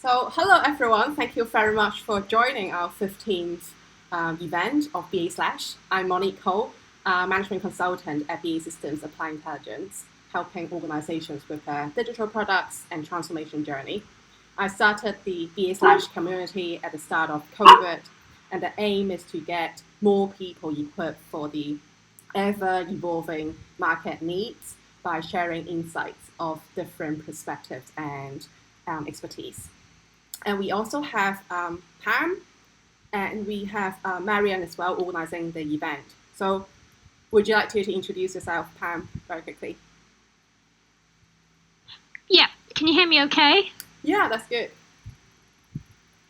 So, hello everyone. Thank you very much for joining our 15th event of BA Slash. I'm Monique Cole, management consultant at BA Systems Applied Intelligence, helping organizations with their digital products and transformation journey. I started the BA Slash community at the start of COVID, and the aim is to get more people equipped for the ever evolving market needs by sharing insights of different perspectives and expertise. And we also have Pam and we have Marianne as well organizing the event. So would you like to introduce yourself, Pam, very quickly? Yeah, can you hear me okay? Yeah, that's good.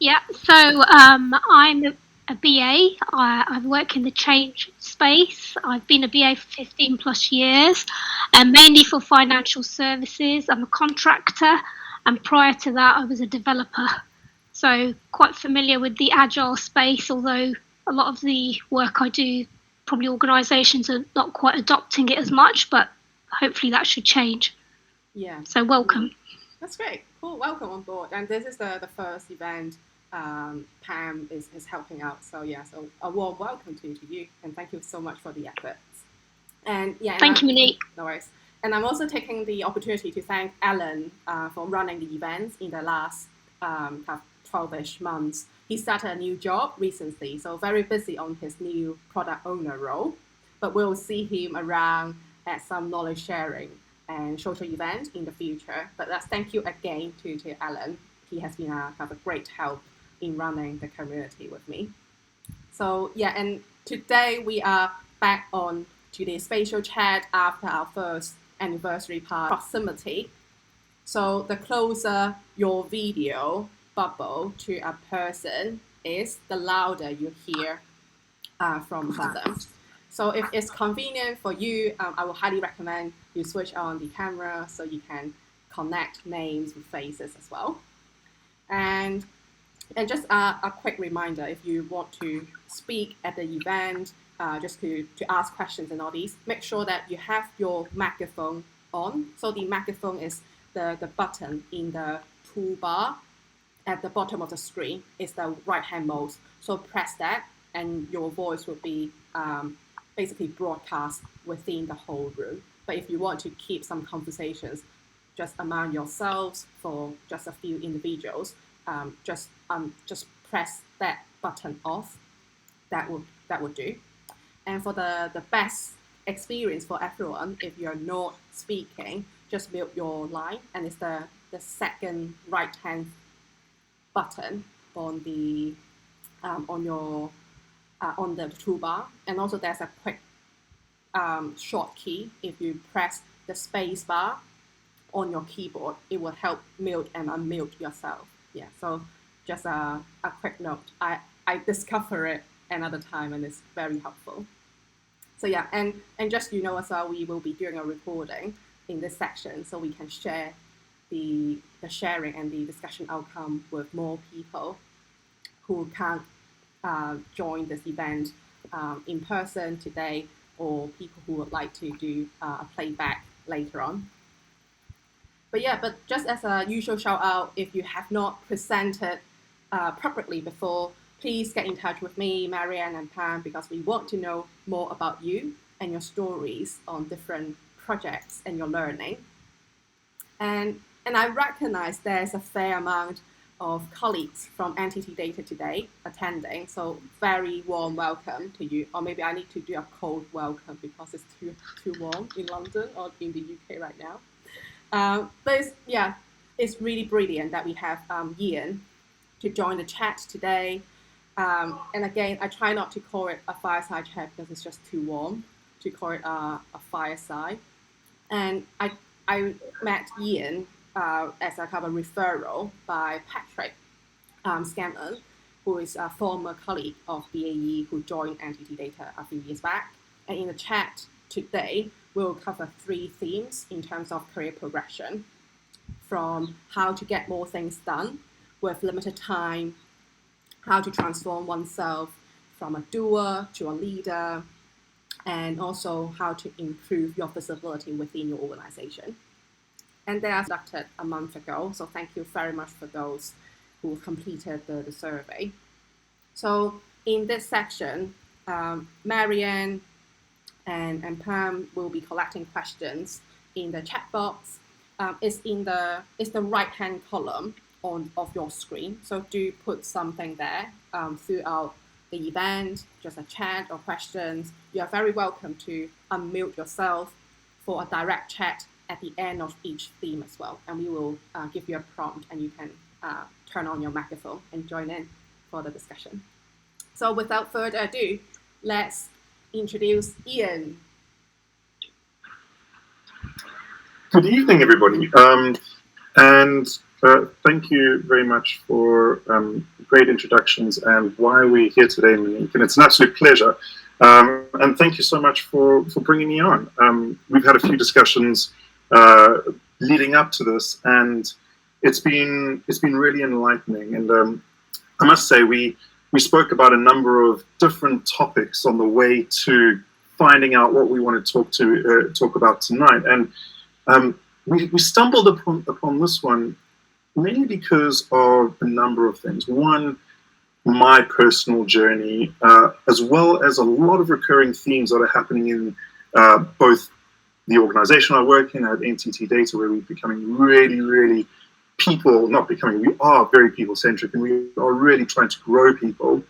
Yeah, so I'm a BA. I work in the change space. I've been a BA for 15 plus years, and mainly for financial services. I'm a contractor, and prior to that, I was a developer. So quite familiar with the agile space, although a lot of the work I do, probably organisations are not quite adopting it as much, but hopefully that should change. Yeah. So welcome. That's great. Cool. Welcome on board. And this is the first event Pam is helping out. So yeah, so a warm welcome to you, and thank you so much for the efforts. And yeah, Thank you, Monique. No worries. And I'm also taking the opportunity to thank Alan for running the events in the last 12-ish months. He started a new job recently, so very busy on his new product owner role. But we'll see him around at some knowledge sharing and social events in the future. But let's thank you again to Alan. He has been a great help in running the community with me. So yeah, and today we are back on to the spatial chat after our first anniversary part, proximity. So the closer your video bubble to a person is, the louder you hear from them. So if it's convenient for you, I will highly recommend you switch on the camera so you can connect names with faces as well. And just a quick reminder, if you want to speak at the event, just to ask questions and all these, make sure that you have your microphone on. So the microphone is the button in the toolbar at the bottom of the screen. Is the right-hand mouse. So press that and your voice will be basically broadcast within the whole room. But if you want to keep some conversations just among yourselves for just a few individuals, just press that button off. That would do. And for the best experience for everyone, if you're not speaking, just mute your line, and it's the second right hand button on the on the toolbar. And also there's a quick short key. If you press the space bar on your keyboard, it will help mute and unmute yourself. Yeah, so just a quick note. I discovered it another time and it's very helpful. So yeah, and just as well, we will be doing a recording in this section so we can share the sharing and the discussion outcome with more people who can't join this event in person today, or people who would like to do a playback later on. But yeah, but just as a usual shout out, if you have not presented properly before, please get in touch with me, Marianne and Pam, because we want to know more about you and your stories on different projects and your learning. And I recognize there's a fair amount of colleagues from NTT Data today attending, so very warm welcome to you. Or maybe I need to do a cold welcome because it's too warm in London or in the UK right now. But it's really brilliant that we have Ian to join the chat today. And again, I try not to call it a fireside chat because it's just too warm to call it a fireside. And I met Ian as a kind of referral by Patrick Scanlon, who is a former colleague of BAE who joined NTT Data a few years back. And in the chat today, we'll cover 3 themes in terms of career progression, from how to get more things done with limited time, how to transform oneself from a doer to a leader, and also how to improve your visibility within your organization. And they are conducted a month ago, so thank you very much for those. who completed the survey. So in this section, Marianne and Pam will be collecting questions in the chat box. It's the right-hand column of your screen. So do put something there throughout the event, just a chat or questions. You are very welcome to unmute yourself for a direct chat at the end of each theme as well. And we will give you a prompt and you can turn on your microphone and join in for the discussion. So without further ado, let's introduce Ian. Good evening, everybody. Thank you very much for great introductions and why we're here today, Monique. And it's an absolute pleasure. And thank you so much for bringing me on. We've had a few discussions leading up to this, and it's been really enlightening. And I must say, we spoke about a number of different topics on the way to finding out what we want to talk about tonight. And we stumbled upon this one mainly because of a number of things. One, my personal journey, as well as a lot of recurring themes that are happening in both the organization I work in at NTT Data, where we're becoming really, really we are very people-centric, and we are really trying to grow people.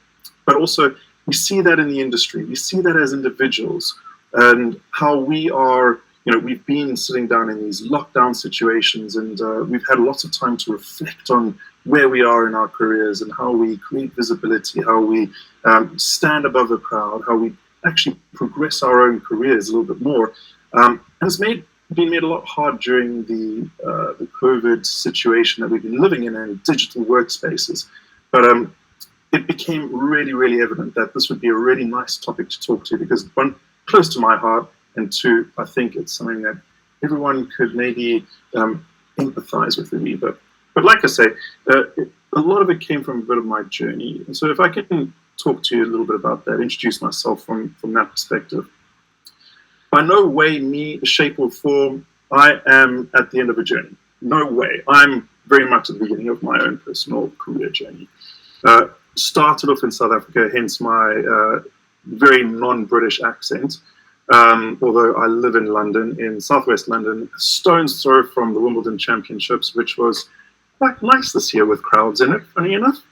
But also, we see that in the industry. We see that as individuals, and how we are, we've been sitting down in these lockdown situations, and we've had lots of time to reflect on where we are in our careers and how we create visibility, how we stand above the crowd, how we actually progress our own careers a little bit more. And it's been made a lot hard during the COVID situation that we've been living in digital workspaces. But it became really, really evident that this would be a really nice topic to talk to, because one, close to my heart, and two, I think it's something that everyone could maybe empathize with a wee bit. But like I say, a lot of it came from a bit of my journey. And so if I can talk to you a little bit about that, introduce myself from that perspective. By no way, shape or form, I am at the end of a journey. No way. I'm very much at the beginning of my own personal career journey. Started off in South Africa, hence my very non-British accent. Although I live in London, in southwest London, a stone's throw from the Wimbledon Championships, which was quite nice this year with crowds in it, funny enough.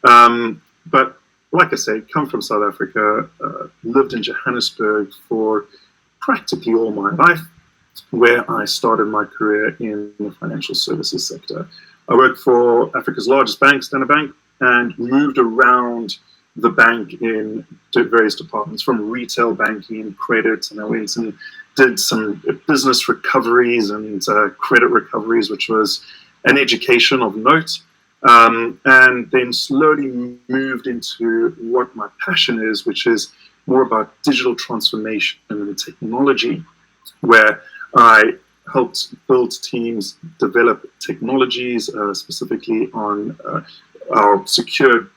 But like I say, come from South Africa, lived in Johannesburg for practically all my life, where I started my career in the financial services sector. I worked for Africa's largest bank, Standard Bank, and moved around the bank in various departments, from retail banking, credit, and I went and did some business recoveries and credit recoveries, which was an education of note, and then slowly moved into what my passion is, which is more about digital transformation and technology, where I helped build teams, develop technologies, specifically on our secure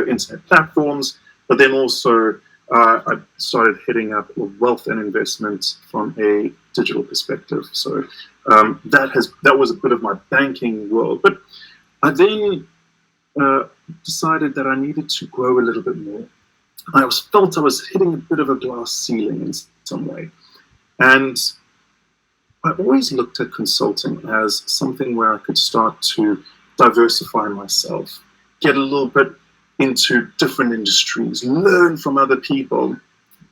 internet platforms, but then also I started heading up wealth and investment from a digital perspective. So that was a bit of my banking world. But I then decided that I needed to grow a little bit more. I felt I was hitting a bit of a glass ceiling in some way. And I always looked at consulting as something where I could start to diversify myself, get a little bit into different industries, learn from other people,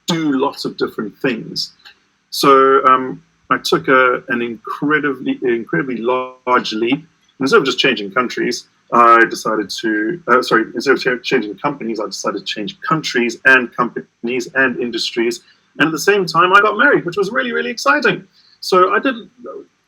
do lots of different things. So I took an incredibly large leap. Instead of just changing countries, I decided to, instead of changing companies, I decided to change countries and companies and industries. And at the same time, I got married, which was really, really exciting. So I did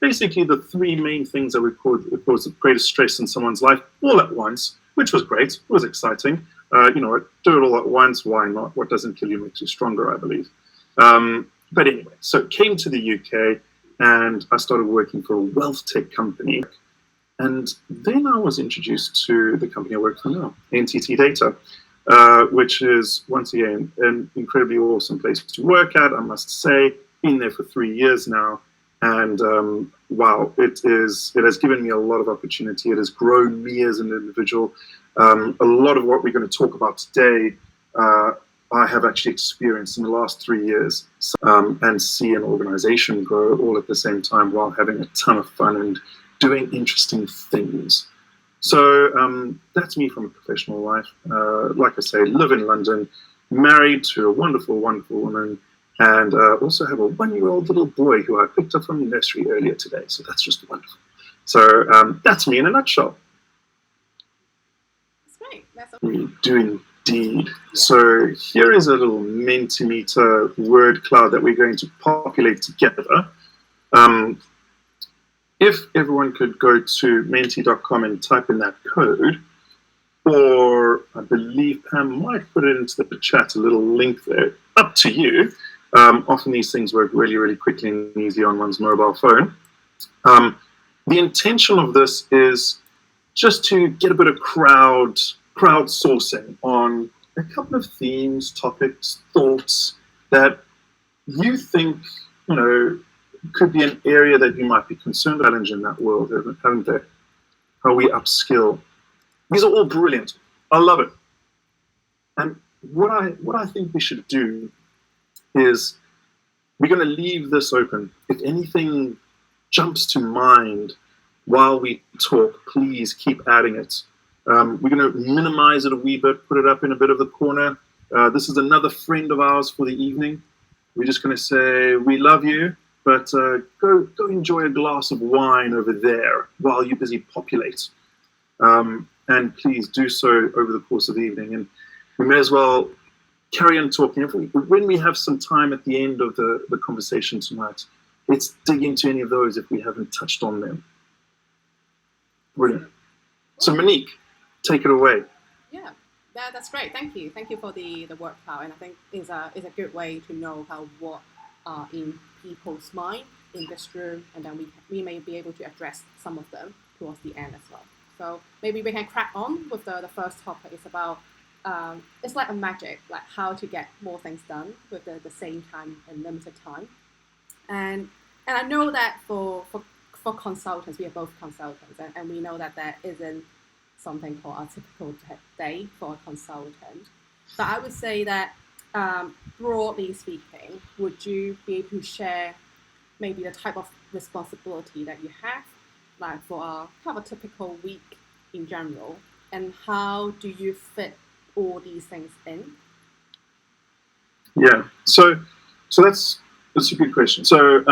basically the three main things that would cause the greatest stress in someone's life all at once, which was great. It was exciting. Do it all at once. Why not? What doesn't kill you makes you stronger, I believe. But anyway, so it came to the UK, and I started working for a wealth tech company. And then I was introduced to the company I work for now, NTT Data, which is, once again, an incredibly awesome place to work at, I must say. Been there for 3 years now. And wow, it has given me a lot of opportunity. It has grown me as an individual. A lot of what we're going to talk about today, I have actually experienced in the last 3 years, and see an organization grow all at the same time while having a ton of fun and doing interesting things. So that's me from a professional life. Like I say, live in London, married to a wonderful, wonderful woman, and also have a 1-year-old little boy who I picked up from the nursery earlier today. So that's just wonderful. So that's me in a nutshell. That's great. That's We do indeed. So here is a little Mentimeter word cloud that we're going to populate together. If everyone could go to menti.com and type in that code, or I believe Pam might put it into the chat, a little link there, up to you. Often these things work really, really quickly and easy on one's mobile phone. The intention of this is just to get a bit of crowdsourcing on a couple of themes, topics, thoughts that you think, could be an area that you might be concerned about in that world, haven't they? How we upskill. These are all brilliant. I love it. And what I think we should do is we're going to leave this open. If anything jumps to mind while we talk, please keep adding it. We're going to minimize it a wee bit, put it up in a bit of the corner. This is another friend of ours for the evening. We're just going to say, we love you, but go enjoy a glass of wine over there while you busy populate. And please do so over the course of the evening. And we may as well carry on talking. When we have some time at the end of the conversation tonight, let's dig into any of those if we haven't touched on them. Brilliant. So Monique, take it away. Yeah, that's great. Thank you. Thank you for the word cloud. And I think it's a good way to know what are in people's mind in this room, and then we may be able to address some of them towards the end as well. So maybe we can crack on with the first topic. It's about it's like a magic, like how to get more things done with the same time and limited time. And I know that for consultants, we are both consultants, and we know that there isn't something called a typical day for a consultant. But I would say that broadly speaking, would you be able to share maybe the type of responsibility that you have, like for a kind of a typical week in general, and how do you fit all these things in? Yeah, so that's a good question. So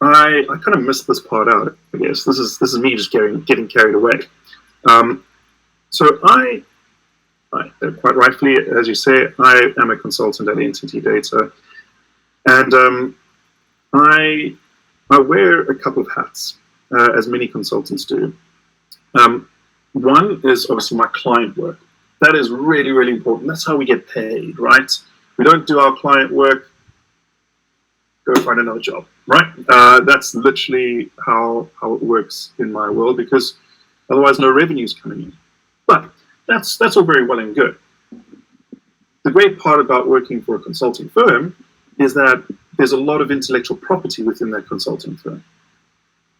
I kind of missed this part out, I guess. This is me just getting carried away. So I quite rightfully, as you say, I am a consultant at NTT Data, and I wear a couple of hats, as many consultants do. One is obviously my client work. That is really, really important. That's how we get paid, right? We don't do our client work, go find another job, right? That's literally how it works in my world, because otherwise no revenue's coming in. But that's all very well and good. The great part about working for a consulting firm is that there's a lot of intellectual property within that consulting firm.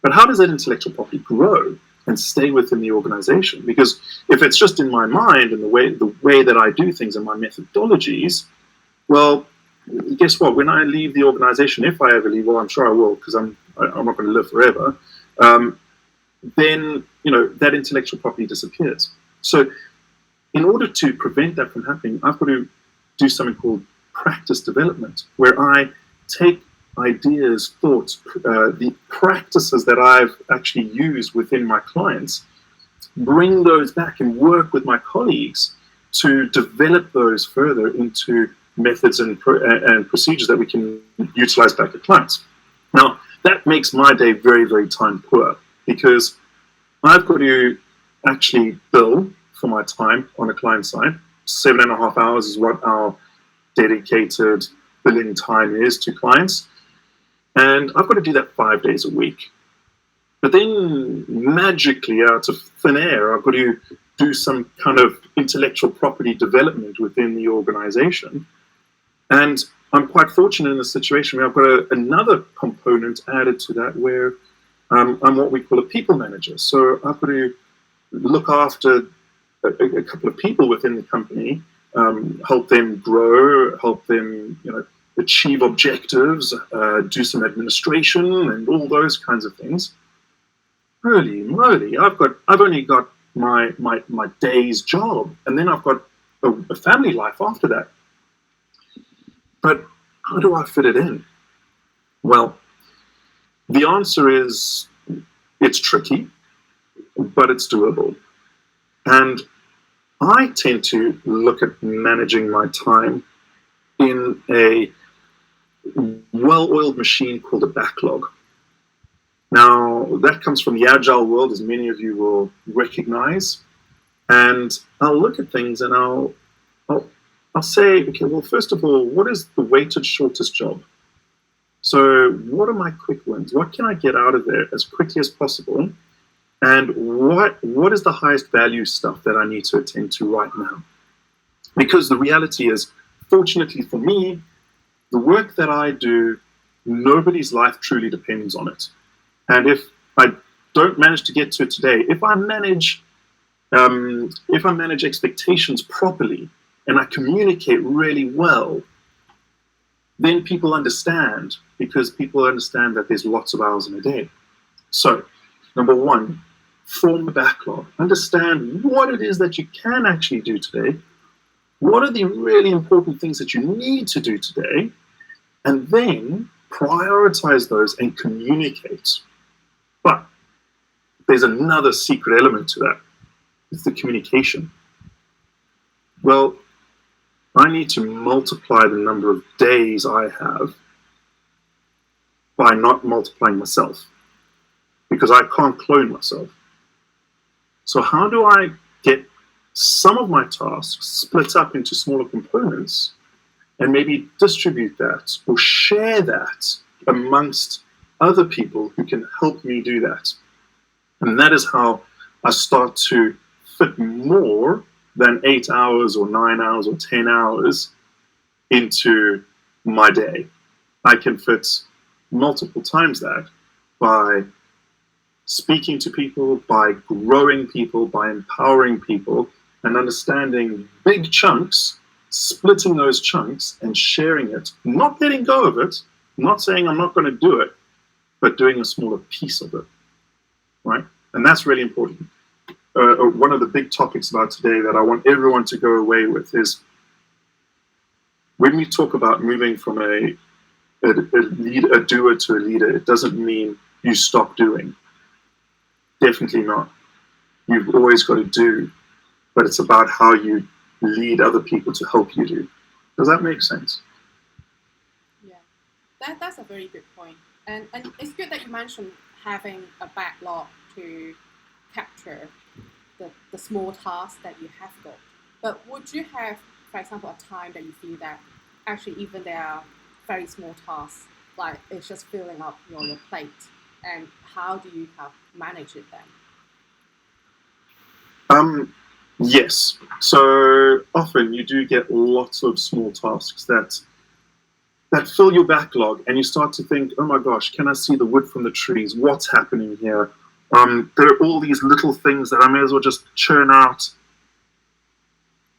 But how does that intellectual property grow and stay within the organization? Because if it's just in my mind and the way that I do things and my methodologies, well, guess what? When I leave the organization, if I ever leave, well, I'm sure I will, because I'm not going to live forever, then that intellectual property disappears. So in order to prevent that from happening, I've got to do something called practice development, where I take ideas, thoughts, the practices that I've actually used within my clients, bring those back and work with my colleagues to develop those further into methods and procedures that we can utilize back at clients. Now, that makes my day very, very time poor, because I've got to actually bill for my time on a client side. 7.5 hours is what our dedicated billing time is to clients. And I've got to do that 5 days a week. But then magically out of thin air, I've got to do some kind of intellectual property development within the organization. And I'm quite fortunate in a situation where I've got another component added to that where I'm what we call a people manager. So I've got to look after a couple of people within the company, help them grow, help them, achieve objectives, do some administration and all those kinds of things. Holy moly, I've only got my day's job, and then I've got a family life after that. But how do I fit it in? Well, the answer is it's tricky, but it's doable. And I tend to look at managing my time in a well-oiled machine called a backlog. Now, that comes from the agile world, as many of you will recognize. And I'll look at things and I'll say, okay, well, first of all, what is the weighted shortest job? So what are my quick wins? What can I get out of there as quickly as possible? And what is the highest value stuff that I need to attend to right now? Because the reality is, fortunately for me, the work that I do, nobody's life truly depends on it. And if I don't manage to get to it today, if I manage expectations properly and I communicate really well, then people understand, because people understand that there's lots of hours in a day. So, number one, form a backlog. Understand what it is that you can actually do today. What are the really important things that you need to do today? And then prioritize those and communicate. But there's another secret element to that. It's the communication. Well, I need to multiply the number of days I have by not multiplying myself, because I can't clone myself. So how do I get some of my tasks split up into smaller components and maybe distribute that or share that amongst other people who can help me do that? And that is how I start to fit more than 8 hours or 9 hours or 10 hours into my day. I can fit multiple times that by speaking to people, by growing people, by empowering people, and understanding big chunks, splitting those chunks and sharing it, not letting go of it, not saying I'm not going to do it, but doing a smaller piece of it, right? And that's really important. One of the big topics about today that I want everyone to go away with is, when we talk about moving from a doer to a leader, it doesn't mean you stop doing. Definitely not. You've always got to do, but it's about how you lead other people to help you do. Does that make sense? Yeah, that's a very good point. And it's good that you mentioned having a backlog to capture the small tasks that you have got. But would you have, for example, a time that you feel that actually even there are very small tasks, like it's just filling up your plate, and how do you manage it then? Yes. So often you do get lots of small tasks that fill your backlog, and you start to think, oh my gosh, can I see the wood from the trees? What's happening here? There are all these little things that I may as well just churn out.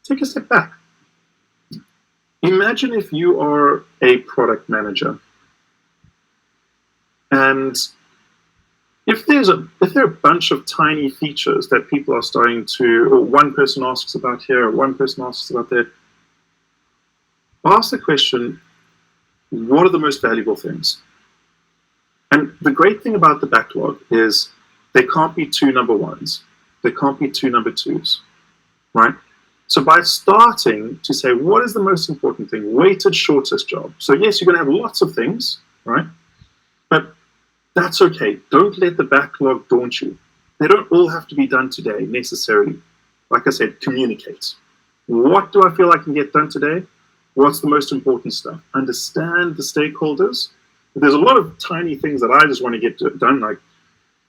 Take a step back. Imagine if you are a product manager, and if there are a bunch of tiny features that people are starting to, or one person asks about here, or one person asks about there, ask the question, what are the most valuable things? And the great thing about the backlog is there can't be two number ones. There can't be two number twos, right? So by starting to say, what is the most important thing? Weighted shortest job. So yes, you're going to have lots of things, right? But that's okay. Don't let the backlog daunt you. They don't all have to be done today necessarily. Like I said, communicate. What do I feel I can get done today? What's the most important stuff? Understand the stakeholders. There's a lot of tiny things that I just want to get done. Like,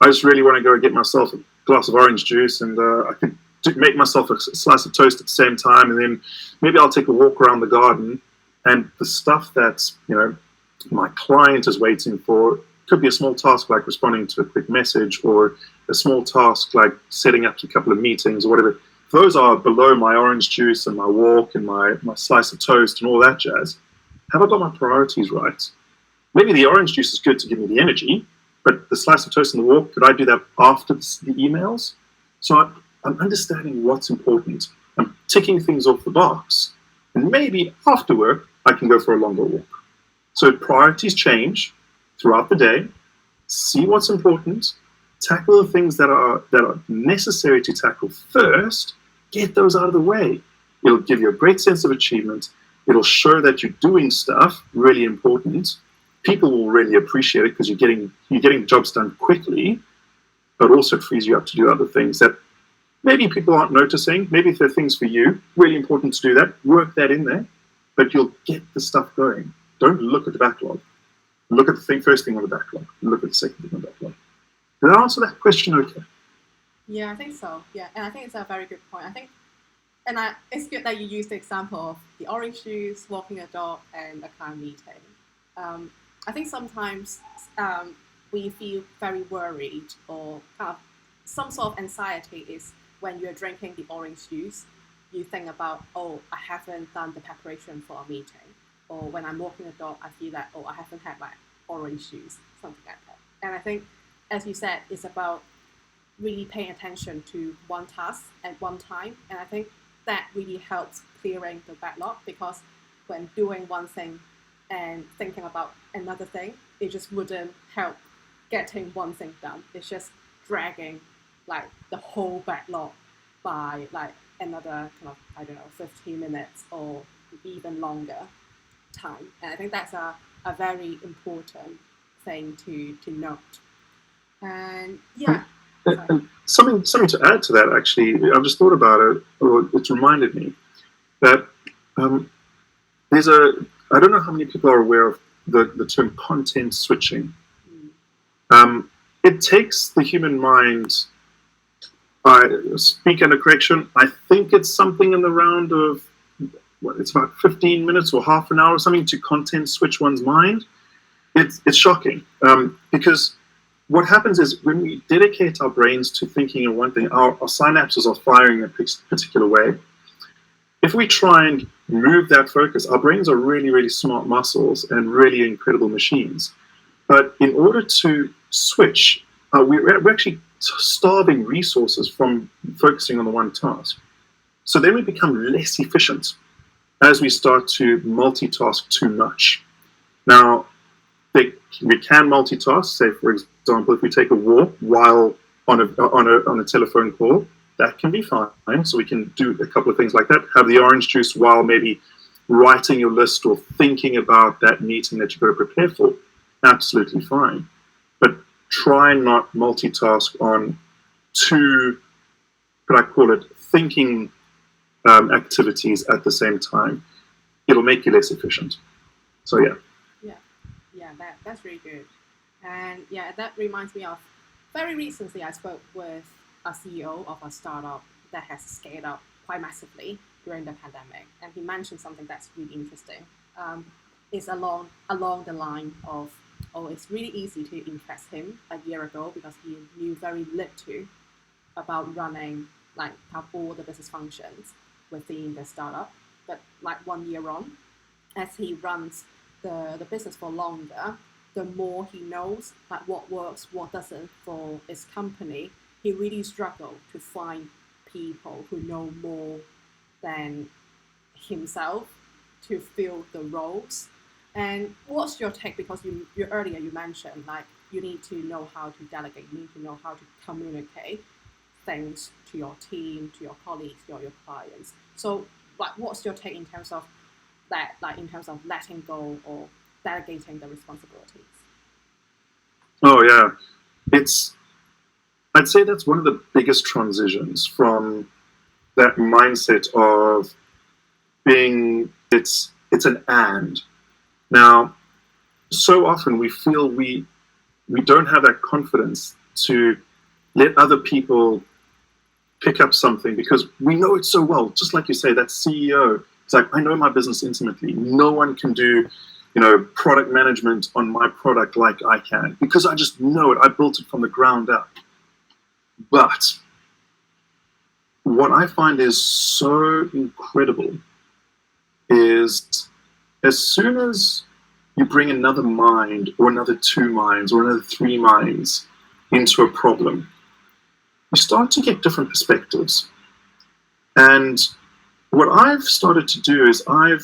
I just really want to go get myself a glass of orange juice, and I could make myself a slice of toast at the same time, and then maybe I'll take a walk around the garden. And the stuff that's, my client is waiting for could be a small task like responding to a quick message, or a small task like setting up a couple of meetings or whatever. Those are below my orange juice and my walk and my slice of toast and all that jazz. Have I got my priorities right? Maybe the orange juice is good to give me the energy, but the slice of toast and the walk, could I do that after the emails? So I'm understanding what's important. I'm ticking things off the box. And maybe after work, I can go for a longer walk. So priorities change throughout the day. See what's important. Tackle the things that are necessary to tackle first. Get those out of the way. It'll give you a great sense of achievement. It'll show that you're doing stuff really important. People will really appreciate it because you're getting jobs done quickly, but also it frees you up to do other things that maybe people aren't noticing. Maybe if they're things for you, really important to do that. Work that in there, but you'll get the stuff going. Don't look at the backlog. Look at the first thing on the backlog. Look at the second thing on the backlog. Did I answer that question okay? Yeah, I think so. Yeah, and I think it's a very good point. It's good that you used the example of the orange juice, walking a dog, and a client meeting. I think sometimes we feel very worried, or kind of some sort of anxiety is when you're drinking the orange juice, you think about, oh, I haven't done the preparation for a meeting. Or when I'm walking the dog, I feel that, oh, I haven't had like orange juice, something like that. And I think, as you said, it's about really paying attention to one task at one time. And I think that really helps clearing the backlog, because when doing one thing and thinking about another thing, it just wouldn't help getting one thing done. It's just dragging like the whole backlog by like another kind of, 15 minutes or even longer time. And I think that's a very important thing to note. And yeah. And something to add to that, actually, I've just thought about it, or it's reminded me that I don't know how many people are aware of the term content switching. It takes the human mind, I speak under correction, I think it's something in the round of, it's about 15 minutes or half an hour or something to content switch one's mind. It's shocking, because what happens is when we dedicate our brains to thinking in one thing, our synapses are firing in a particular way. If we try and move that focus, our brains are really, really smart muscles and really incredible machines. But in order to switch, we're actually starving resources from focusing on the one task. So then we become less efficient as we start to multitask too much. Now, we can multitask. Say, for example, if we take a walk while on a telephone call, that can be fine. So we can do a couple of things like that. Have the orange juice while maybe writing your list or thinking about that meeting that you've got to prepare for. Absolutely fine. But try not multitask on two, what I call it, thinking activities at the same time. It'll make you less efficient. So yeah. That's really good. And yeah, that reminds me of very recently I spoke with a CEO of a startup that has scaled up quite massively during the pandemic, and he mentioned something that's really interesting. It's along the line of, it's really easy to impress him a year ago because he knew very little about running like all the business functions within the startup. But like 1 year on, as he runs the business for longer, the more he knows like what works, what doesn't for his company, he really struggled to find people who know more than himself to fill the roles. And what's your take? Because you earlier you mentioned like you need to know how to delegate, you need to know how to communicate things to your team, to your colleagues, to your clients. So like what's your take in terms of that, like in terms of letting go or delegating the responsibilities? Oh yeah, I'd say that's one of the biggest transitions from that mindset of being it's an and. Now, so often we feel we don't have that confidence to let other people pick up something because we know it so well. Just like you say, that CEO It's like, I know my business intimately. No one can do, product management on my product like I can, because I just know it. I built it from the ground up. But what I find is so incredible is as soon as you bring another mind or another 2 minds or another 3 minds into a problem, you start to get different perspectives. And what I've started to do is I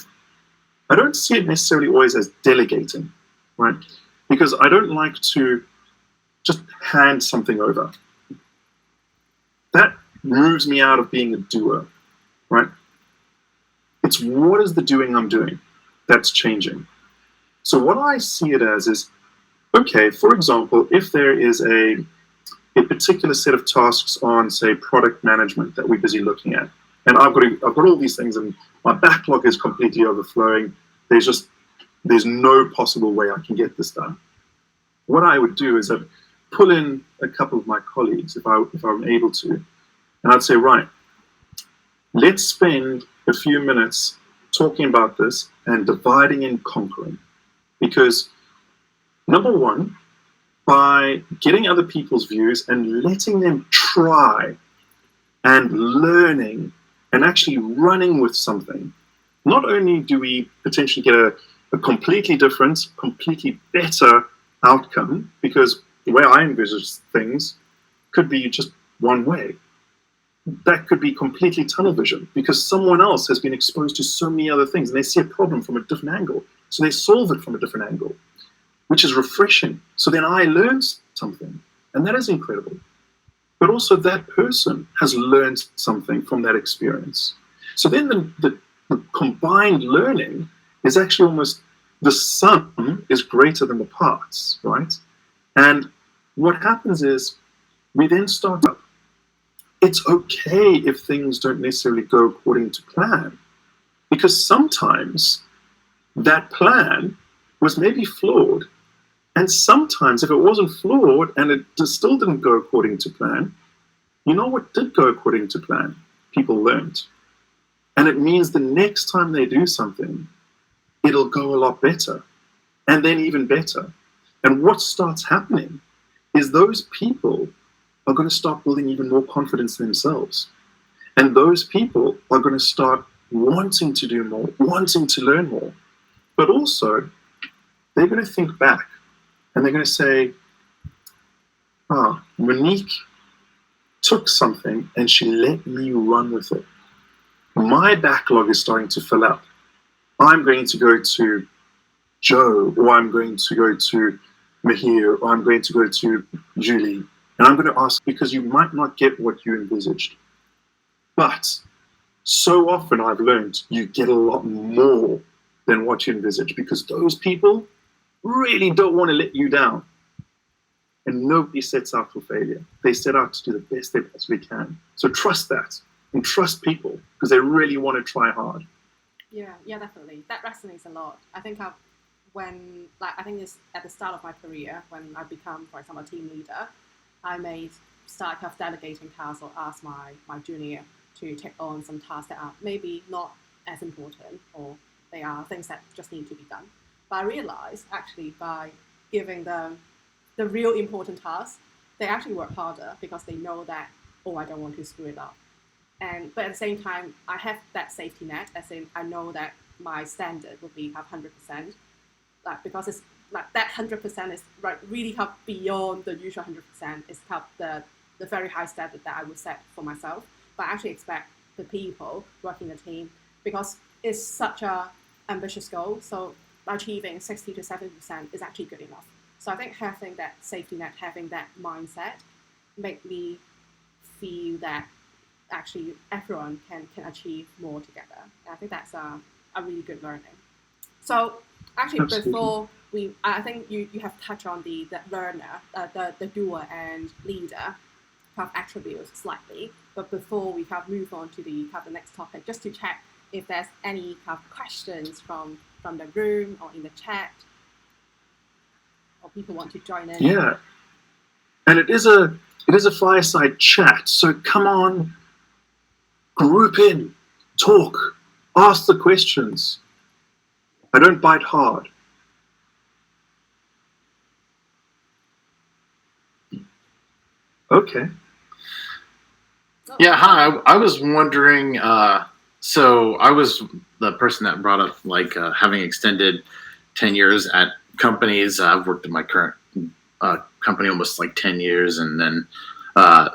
don't see it necessarily always as delegating, right? Because I don't like to just hand something over. That moves me out of being a doer, right? It's what is the doing I'm doing that's changing. So what I see it as is, okay, for example, if there is a particular set of tasks on, say, product management that we're busy looking at, and I've got all these things, and my backlog is completely overflowing. There's no possible way I can get this done. What I would do is I'd pull in a couple of my colleagues if I'm able to, and I'd say, right, let's spend a few minutes talking about this and dividing and conquering. Because number one, by getting other people's views and letting them try and learning and actually running with something, not only do we potentially get a completely different, completely better outcome, because the way I envisage things could be just one way. That could be completely tunnel vision, because someone else has been exposed to so many other things and they see a problem from a different angle. So they solve it from a different angle, which is refreshing. So then I learned something, and that is incredible. But also that person has learned something from that experience. So then the combined learning is actually almost, the sum is greater than the parts, right? And what happens is we then start up. It's okay if things don't necessarily go according to plan, because sometimes that plan was maybe flawed. And sometimes if it wasn't flawed and it still didn't go according to plan, you know what did go according to plan? People learned. And it means the next time they do something, it'll go a lot better, and then even better. And what starts happening is those people are going to start building even more confidence in themselves. And those people are going to start wanting to do more, wanting to learn more. But also, they're going to think back and they're going to say, Monique took something and she let me run with it. My backlog is starting to fill up. I'm going to go to Joe, or I'm going to go to Mahir, or I'm going to go to Julie, and I'm going to ask, because you might not get what you envisaged. But so often I've learned you get a lot more than what you envisage, because those people really don't want to let you down. And nobody sets out for failure. They set out to do the best they possibly can. So trust that, and trust people, because they really want to try hard. Yeah, definitely. That resonates a lot. I think I think it's at the start of my career, when I become, for example, a team leader, I may start delegating tasks or ask my junior to take on some tasks that are maybe not as important, or they are things that just need to be done. But I realized actually by giving them the real important tasks, they actually work harder because they know that, I don't want to screw it up. But at the same time, I have that safety net, as in I know that my standard will be 100%, because it's like that 100% is really beyond the usual 100%. It's the very high standard that I would set for myself. But I actually expect the people working in the team, because it's such a ambitious goal. So achieving 60 to 70% is actually good enough. So I think having that safety net, having that mindset, make me feel that actually everyone can achieve more together. And I think that's a really good learning. So actually, Absolutely. Before I think you have touched on the learner, the doer and leader attributes slightly. But before we move on to the next topic, just to check if there's any questions from the room or in the chat, or people want to join in. Yeah, and it is a fireside chat. So come on, group in, talk, Ask the questions. I don't bite hard. Okay. Yeah, hi. I was wondering. So I was the person that brought up like having extended 10 years at companies. I've worked at my current company almost like 10 years, and then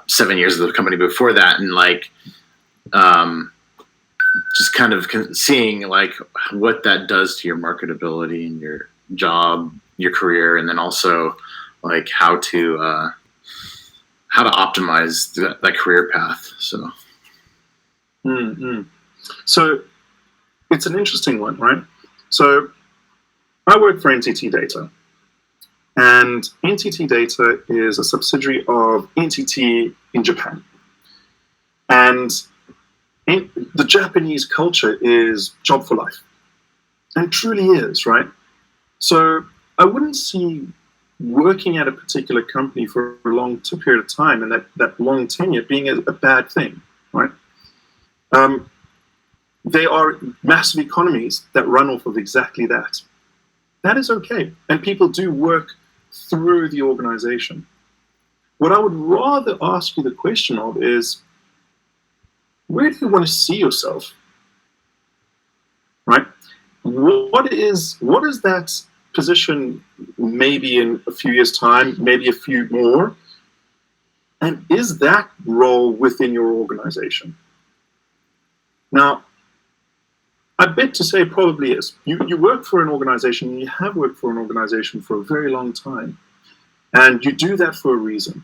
7 years of the company before that, and like just kind of seeing like what that does to your marketability and your job, your career, and then also like how to optimize that career path. So. Mm-hmm. So it's an interesting one, right? So I work for NTT Data, and NTT Data is a subsidiary of NTT in Japan. And the Japanese culture is job for life. And it truly is, right? So I wouldn't see working at a particular company for a long period of time and that long tenure being a bad thing, right? They are massive economies that run off of exactly that. That is okay. And people do work through the organization. What I would rather ask you the question of is, where do you want to see yourself? Right? What is that position maybe in a few years' time, maybe a few more? And is that role within your organization? Now, I bet to say it probably is. You work for an organization, and you have worked for an organization for a very long time. And you do that for a reason,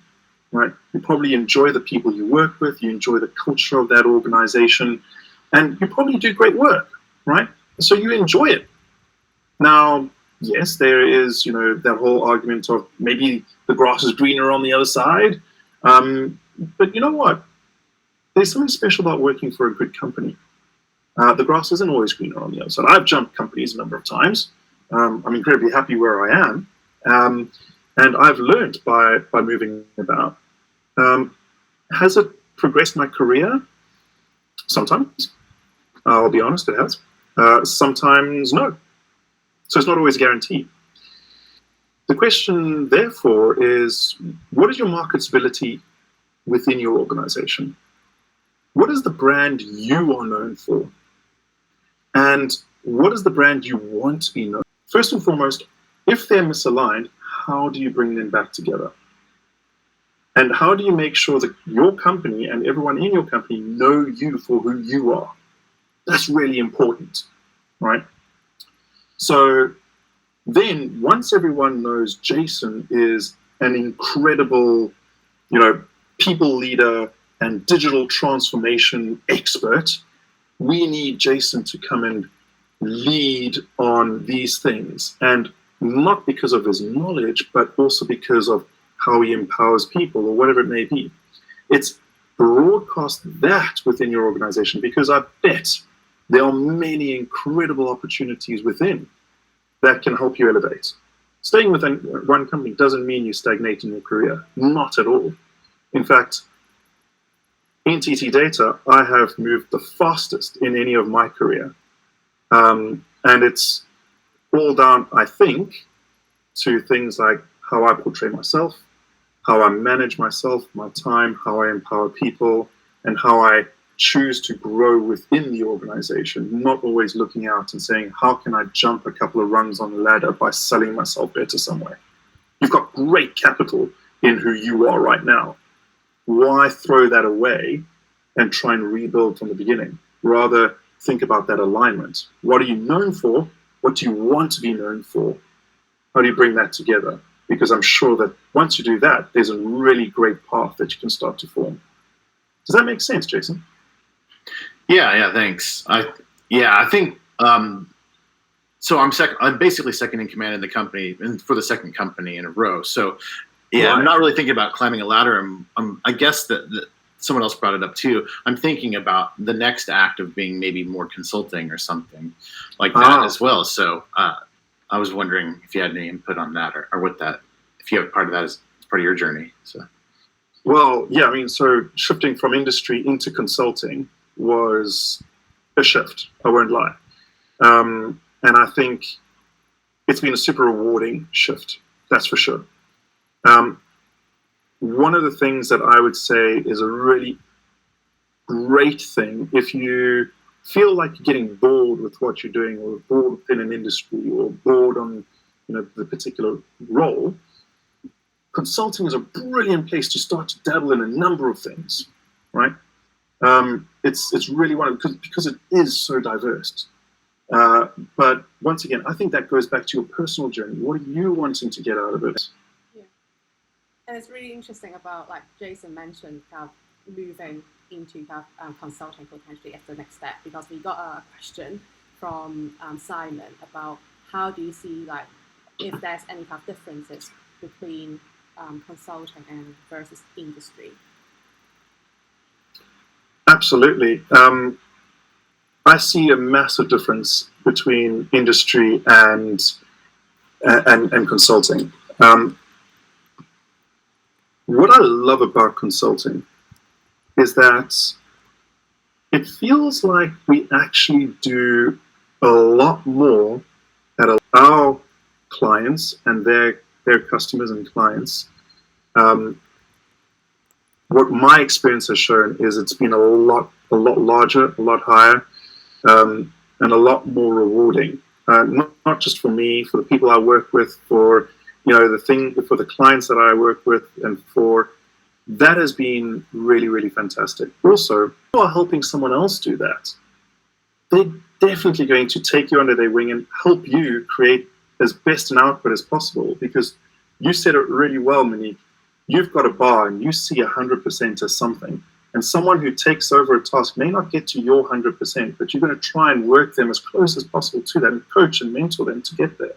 right? You probably enjoy the people you work with, you enjoy the culture of that organization, and you probably do great work, right? So you enjoy it. Now, yes, there is, that whole argument of maybe the grass is greener on the other side. But you know what? There's something special about working for a good company. The grass isn't always greener on the other side. I've jumped companies a number of times. I'm incredibly happy where I am. And I've learned by moving about. Has it progressed my career? Sometimes. I'll be honest, it has. Sometimes no. So it's not always guaranteed. The question, therefore, is what is your marketability within your organization? What is the brand you are known for? And what is the brand you want to be known for? First and foremost, if they're misaligned, how do you bring them back together? And how do you make sure that your company and everyone in your company know you for who you are? That's really important, right? So then once everyone knows Jason is an incredible, people leader and digital transformation expert, we need Jason to come and lead on these things. And not because of his knowledge, but also because of how he empowers people or whatever it may be. It's broadcast that within your organization, because I bet there are many incredible opportunities within that can help you elevate. Staying within one company doesn't mean you stagnate in your career. Not at all. In fact, NTT Data, I have moved the fastest in any of my career. And it's all down, I think, to things like how I portray myself, how I manage myself, my time, how I empower people, and how I choose to grow within the organization, not always looking out and saying, how can I jump a couple of rungs on the ladder by selling myself better somewhere? You've got great capital in who you are right now. Why throw that away and try and rebuild from the beginning? Rather, think about that alignment. What are you known for? What do you want to be known for? How do you bring that together? Because I'm sure that once you do that, there's a really great path that you can start to form. Does that make sense, Jason? Yeah, thanks. I think so. I'm basically second in command in the company, and for the second company in a row. So yeah, right. I'm not really thinking about climbing a ladder. I guess that someone else brought it up too. I'm thinking about the next act of being maybe more consulting or something like that as well. So I was wondering if you had any input on that, or what that, if you have part of that as part of your journey. So. Well, yeah, so shifting from industry into consulting was a shift, I won't lie. And I think it's been a super rewarding shift, that's for sure. One of the things that I would say is a really great thing, if you feel like you're getting bored with what you're doing, or bored in an industry, or bored on the particular role, consulting is a brilliant place to start to dabble in a number of things, right? It's really because it is so diverse. But once again, I think that goes back to your personal journey. What are you wanting to get out of it? Yeah, and it's really interesting about, like Jason mentioned, moving into consulting potentially as the next step, because we got a question from Simon about how do you see, like, if there's any kind of differences between consulting and versus industry. Absolutely. I see a massive difference between industry and consulting. What I love about consulting is that it feels like we actually do a lot more that our clients and their customers and clients. What my experience has shown is it's been a lot larger, a lot higher, and a lot more rewarding. Not just for me, for the people I work with, for for the clients that I work with, and that has been really, really fantastic. Also, if you are helping someone else do that, they're definitely going to take you under their wing and help you create as best an output as possible, because you said it really well, Monique. You've got a bar and you see 100% as something. And someone who takes over a task may not get to your 100%, but you're going to try and work them as close as possible to that and coach and mentor them to get there.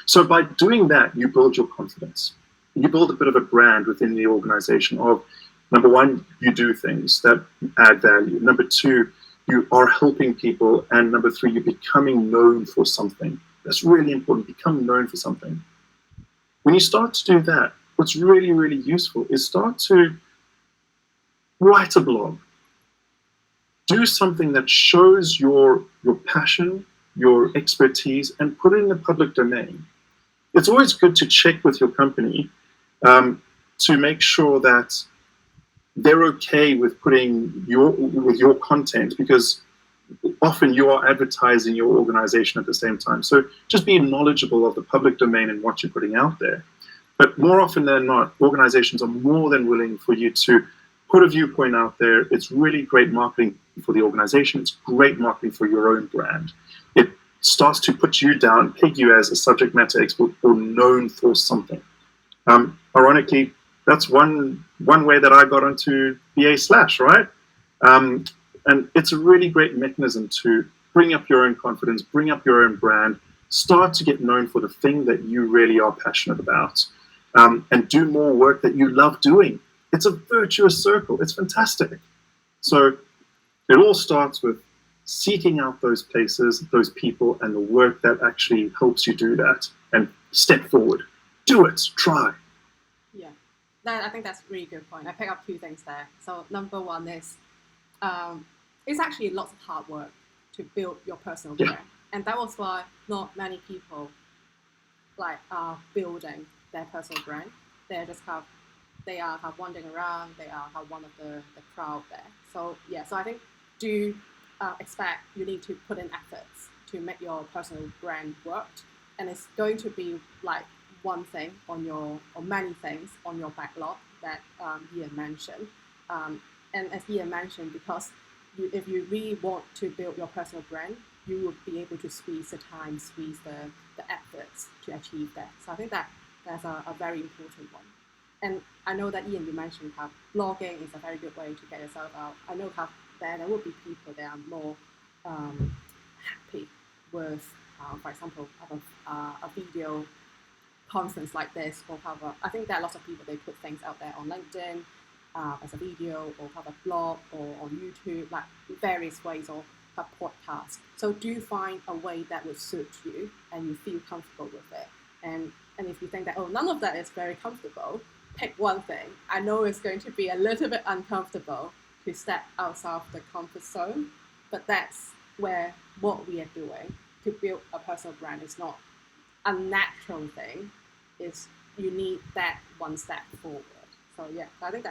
So by doing that, you build your confidence. You build a bit of a brand within the organization of, number one, you do things that add value. Number two, you are helping people. And number three, you're becoming known for something. That's really important. Become known for something. When you start to do that, what's really, really useful is start to write a blog. Do something that shows your passion, your expertise, and put it in the public domain. It's always good to check with your company to make sure that they're okay with putting your content, because often you are advertising your organization at the same time. So just be knowledgeable of the public domain and what you're putting out there. But more often than not, organizations are more than willing for you to put a viewpoint out there. It's really great marketing for the organization. It's great marketing for your own brand. It starts to put you down, peg you as a subject matter expert or known for something. Ironically, that's one way that I got onto BA Slash, right? And it's a really great mechanism to bring up your own confidence, bring up your own brand, start to get known for the thing that you really are passionate about, and do more work that you love doing. It's a virtuous circle. It's fantastic. So it all starts with seeking out those places, those people, and the work that actually helps you do that, and step forward. Do it. Try. Yeah, I think that's a really good point. I pick up two things there. So number one is it's actually lots of hard work to build your personal brand. And that was why not many people are building their personal brand. They are wandering around. They are one of the crowd there. So yeah, so I think do expect you need to put in efforts to make your personal brand work, and it's going to be like one thing or many things on your backlog that Ian mentioned. And as Ian mentioned, because if you really want to build your personal brand, you will be able to squeeze the time, squeeze the efforts to achieve that. So I think that's a very important one. And I know that Ian, you mentioned how blogging is a very good way to get yourself out. I know how there will be people that are more happy with, for example, a video conference like this, or I think there are lots of people, they put things out there on LinkedIn as a video, or have a blog, or on YouTube, like various ways of a podcast. So do find a way that would suit you and you feel comfortable with it. And if you think that, none of that is very comfortable, pick one thing. I know it's going to be a little bit uncomfortable to step outside of the comfort zone, but that's where what we are doing to build a personal brand is not a natural thing. It's you need that one step forward. So yeah, I think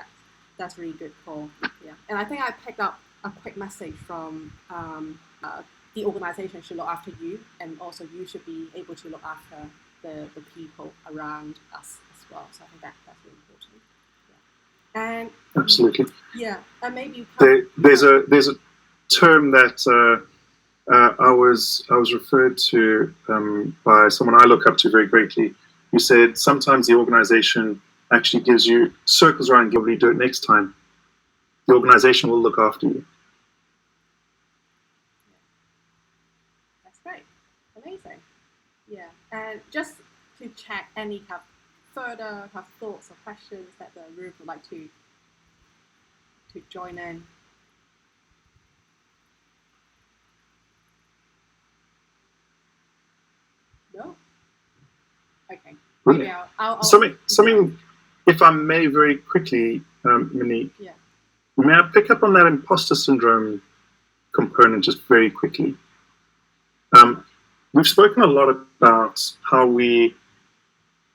that's really good for yeah. And I think I picked up a quick message from the organization should look after you, and also you should be able to look after the people around us as well. So I think that's really important. Yeah. And Absolutely. yeah, and maybe there's a term that I was referred to by someone I look up to very greatly, who said sometimes the organization actually gives you circles around, you'll do it next time. The organization will look after you. That's great. Amazing. Yeah. And just to check any kind of further kind of thoughts or questions that the room would like to join in. No? Okay. Maybe I'll something, if I may, very quickly, Monique. Yeah. May I pick up on that imposter syndrome component just very quickly? We've spoken a lot about how we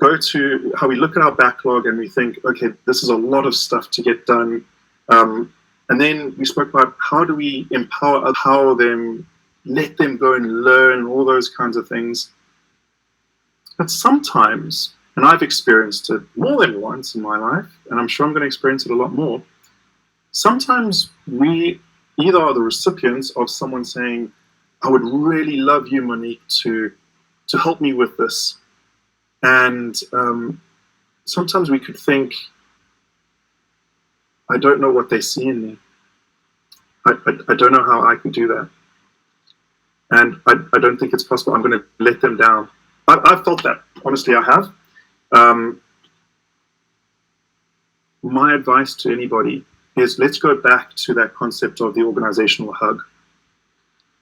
look at our backlog and we think, okay, this is a lot of stuff to get done. And then we spoke about how do we empower them, let them go and learn, all those kinds of things. But sometimes, and I've experienced it more than once in my life, and I'm sure I'm going to experience it a lot more, sometimes we either are the recipients of someone saying, I would really love you, Monique, to help me with this. And sometimes we could think, I don't know what they see in me. I don't know how I can do that. And I don't think it's possible. I'm going to let them down. I've felt that. Honestly, I have. My advice to anybody is let's go back to that concept of the organizational hug.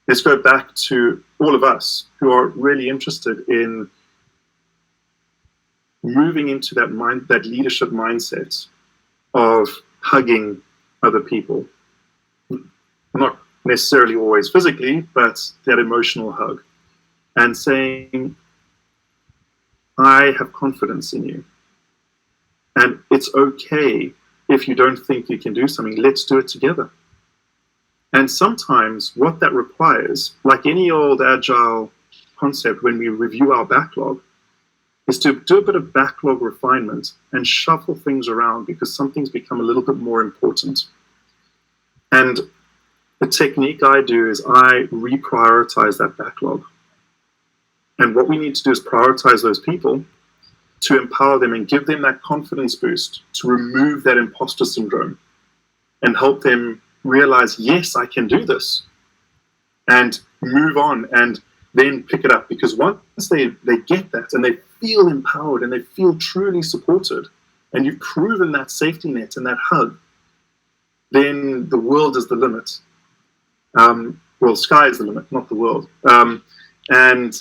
Let's go back to all of us who are really interested in moving into that leadership mindset of hugging other people. Not necessarily always physically, but that emotional hug. And saying, I have confidence in you. And it's okay if you don't think you can do something. Let's do it together. And sometimes what that requires, like any old agile concept when we review our backlog, is to do a bit of backlog refinement and shuffle things around because some things become a little bit more important. And the technique I do is I reprioritize that backlog. And what we need to do is prioritize those people to empower them and give them that confidence boost to remove that imposter syndrome and help them realize, yes, I can do this, and move on and then pick it up. Because once they get that and they feel empowered and they feel truly supported and you've proven that safety net and that hug, then the world is the limit. Well, sky is the limit, not the world. And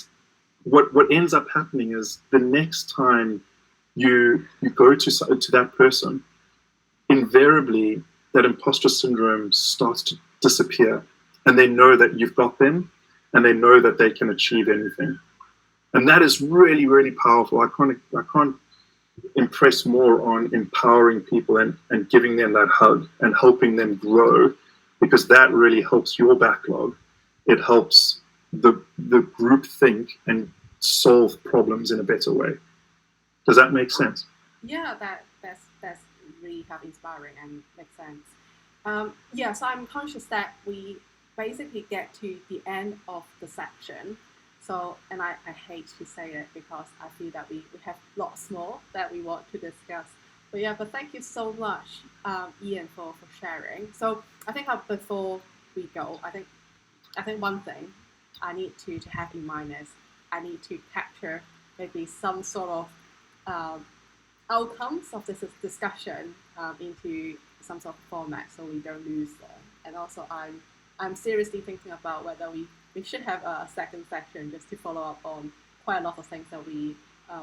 what ends up happening is the next time you go to that person, invariably that imposter syndrome starts to disappear, and they know that you've got them, and they know that they can achieve anything. And that is really, really powerful. I can't impress more on empowering people and giving them that hug and helping them grow, because that really helps your backlog. It helps the group think and solve problems in a better way. Does that make sense? Yeah, that's really kind of inspiring and makes sense. So I'm conscious that we basically get to the end of the section. So, and I hate to say it because I feel that we have lots more that we want to discuss. But thank you so much, Ian, for sharing. So I think before we go, I think one thing I need to have in mind is I need to capture maybe some sort of outcomes of this discussion into some sort of format so we don't lose them. And also I'm seriously thinking about whether we should have a second section just to follow up on quite a lot of things that we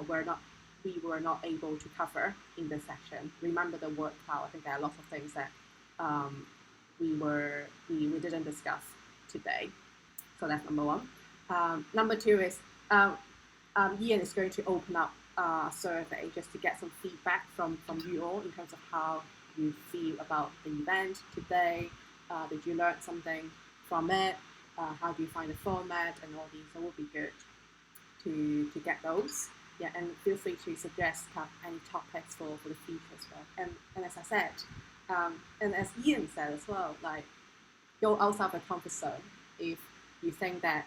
were not able to cover in this section. Remember the word cloud. I think there are lots of things that we didn't discuss today. So that's number one. Number two is Ian is going to open up a survey just to get some feedback from you all in terms of how you feel about the event today. Did you learn something from it? How do you find the format and all these? So it would be good to get those. Yeah, and feel free to suggest any topics for the future as well. And as I said, and as Ian said as well, like go outside the comfort zone if you think that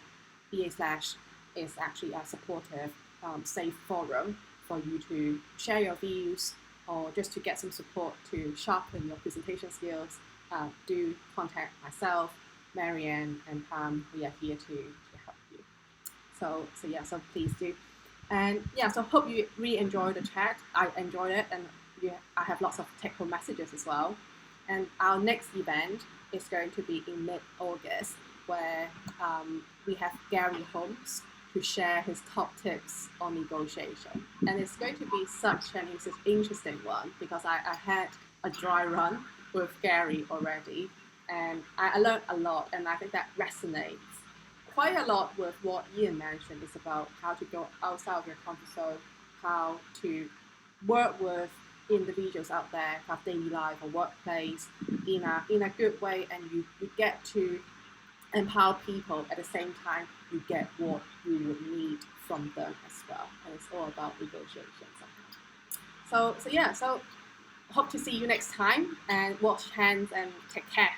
BA Slash is actually a supportive, safe forum for you to share your views or just to get some support to sharpen your presentation skills. Do contact myself, Marianne, and Pam. We are here to help you. So please do. And yeah, so hope you really enjoyed the chat. I enjoyed it, and I have lots of take-home messages as well. And our next event is going to be in mid-August, where we have Gary Holmes to share his top tips on negotiation. And it's going to be such an interesting one because I had a dry run with Gary already, and I learned a lot, and I think that resonates quite a lot with what Ian mentioned. It's about how to go outside of your comfort zone, how to work with individuals out there, have daily life or workplace in a good way, and you get to empower people at the same time. You get what you would need from them as well, and it's all about negotiation somehow. So hope to see you next time, and wash hands and take care.